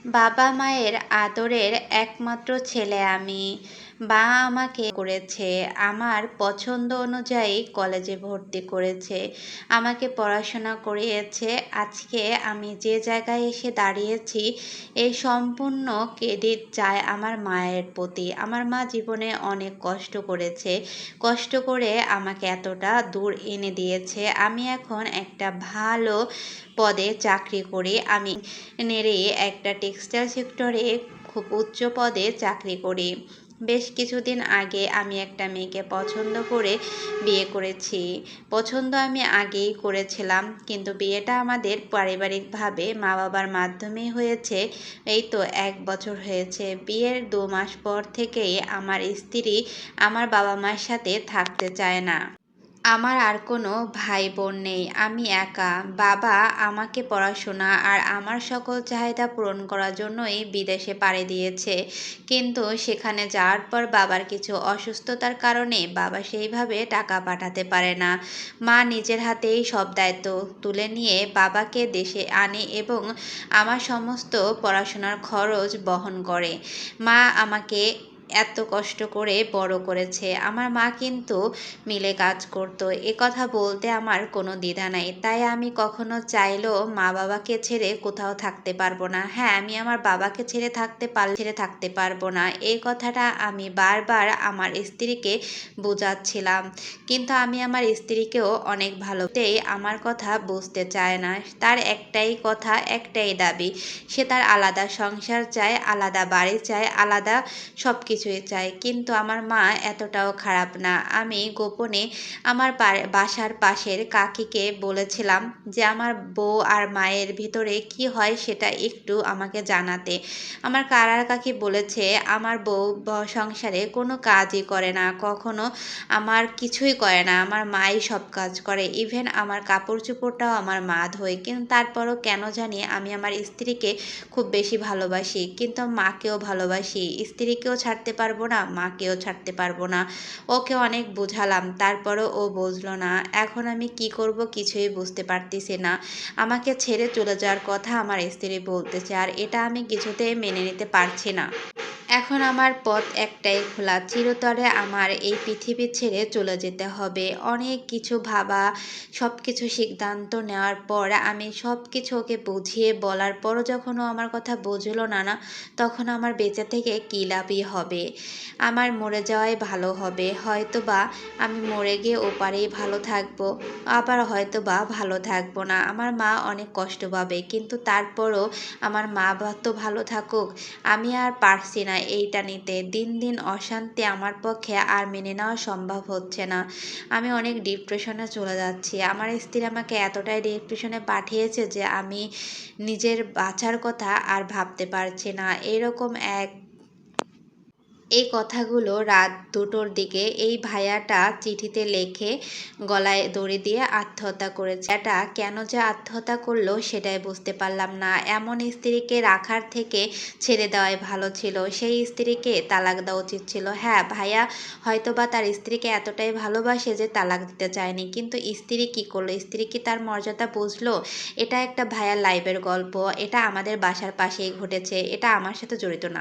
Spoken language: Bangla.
বাবা মায়ের আদরের একমাত্র ছেলে আমি। মা আমাকে করেছে, আমার পছন্দ অনুযায়ী কলেজে ভর্তি করেছে, আমাকে পড়াশোনা করিয়েছে। আজকে আমি যে জায়গায় এসে দাঁড়িয়েছি, এই সম্পূর্ণ ক্রেডিট যায় আমার মায়ের প্রতি। আমার মা জীবনে অনেক কষ্ট করেছে, কষ্ট করে আমাকে এতটা দূর এনে দিয়েছে। আমি এখন একটা ভালো পদে চাকরি করি। আমি নেড়ে একটা টেক্সটাইল সেক্টরে খুব উচ্চ পদে চাকরি করি। বেশ কিছুদিন আগে আমি একটা মেয়েকে পছন্দ করে বিয়ে করেছি। পছন্দ আমি আগেই করেছিলাম, কিন্তু বিয়েটা আমাদের পারিবারিকভাবে মা বাবার মাধ্যমেই হয়েছে। এই তো 1 বছর হয়েছে। বিয়ের 2 মাস পর থেকেই আমার স্ত্রী আমার বাবা মার সাথে থাকতে চায় না। আমার আর কোনো ভাই বোন নেই, আমি একা। বাবা আমাকে পড়াশোনা আর আমার সকল চাহিদা পূরণ করার জন্যই বিদেশে পাড়ি দিয়েছে, কিন্তু সেখানে যাওয়ার পর বাবার কিছু অসুস্থতার কারণে বাবা সেইভাবে টাকা পাঠাতে পারে না। মা নিজের হাতেই সব দায়িত্ব তুলে নিয়ে বাবাকে দেশে আনে এবং আমার সমস্ত পড়াশোনার খরচ বহন করে। মা আমাকে এত কষ্ট করে বড় করেছে। আমার মা কিন্তু মিলে কাজ করতো, কথা বলতে আমার কোনো দ্বিধা নাই। তাই আমি কখনো চাইলেও মা বাবাকে ছেড়ে কোথাও থাকতে পারবো না। হ্যাঁ, আমি আমার বাবাকে ছেড়ে থাকতে পারবো না, এই কথাটা আমি বারবার আমার স্ত্রীকে বোঝাচ্ছিলাম, কিন্তু আমি আমার স্ত্রীকেও অনেক ভালোতেই আমার কথা বুঝতে চায় না। তার একটাই কথা, একটাই দাবি, সে তার আলাদা সংসার চায়, আলাদা বাড়ি চায়, আলাদা সব কিছুই চায়। কিন্তু আমার মা এতটাও খারাপ না। আমি গোপনে আমার বাসার পাশের কাকিকে বলেছিলাম যে আমার বউ আর মায়ের ভিতরে কি হয় সেটা একটু আমাকে জানাতে। আমার কারার কাকি বলেছে আমার বউ সংসারে কোনো কাজই করে না, কখনো আমার কিছুই করে না, আমার মাই সব কাজ করে। ইভেন আমার কাপড় চোপড়টাও আমার মা ধোয়। কিন্তু তারপরও কেন জানি আমি আমার স্ত্রীকে খুব বেশি ভালোবাসি, কিন্তু মাকেও ভালোবাসি। স্ত্রীকেও ছাড়তে পারবো না, মাকেও ছাড়তে পারবো না। ওকে অনেক বোঝালাম, তারপরও ও বুঝলো না। এখন আমি কি করব কিছুই বুঝতে পারতেছি না। আমাকে ছেড়ে চলে যাওয়ার কথা আমার স্ত্রী বলতেছে, আর এটা আমি কিছুতেই মেনে নিতে পারছি না। এখন আমার পথ একটাই খোলা, চিরতরে আমার এই পৃথিবী ছেড়ে চলে যেতে হবে। অনেক কিছু ভাবা, সব কিছু সিদ্ধান্ত নেওয়ার পর আমি সব কিছু ওকে বুঝিয়ে বলার পরও যখন ও আমার কথা বুঝলো না, তখন আমার বেঁচে থেকে কী লাভই হবে। আমার মরে যাওয়াই ভালো হবে। হয়তো বা আমি মরে গিয়ে ওপারেই ভালো থাকবো, আবার হয়তো বা ভালো থাকবো না। আমার মা অনেক কষ্ট পাবে, কিন্তু তারপরও আমার মা তো ভালো থাকুক। আমি আর পারছি না এইটা নিতে। দিন দিন অশান্তি আমার পক্ষে আর মেনে নেওয়া সম্ভব হচ্ছে না। আমি অনেক ডিপ্রেশনে চলে যাচ্ছি। আমার স্ত্রী আমাকে এতটাই ডিপ্রেশনে পাঠিয়েছে যে আমি নিজের বাঁচার কথা আর ভাবতে পারছি না। এরকম এই কথাগুলো রাত 2টোর দিকে এই ভাইয়াটা চিঠিতে লেখে গলায় দড়ি দিয়ে আত্মহত্যা করেছে। এটা কেন যে আত্মহত্যা করলো সেটাই বুঝতে পারলাম না। এমন স্ত্রীকে রাখার থেকে ছেড়ে দেওয়াই ভালো ছিল। সেই স্ত্রীকে তালাক দেওয়া উচিত ছিল। হ্যাঁ, ভাইয়া হয়তোবা তার স্ত্রীকে এতটাই ভালোবাসে যে তালাক দিতে চায়নি, কিন্তু স্ত্রী কি করলো? স্ত্রী কি তার মর্যাদা বুঝলো? এটা একটা ভাইয়ার লাইফের গল্প। এটা আমাদের বাসার পাশেই ঘটেছে, এটা আমার সাথে জড়িত না।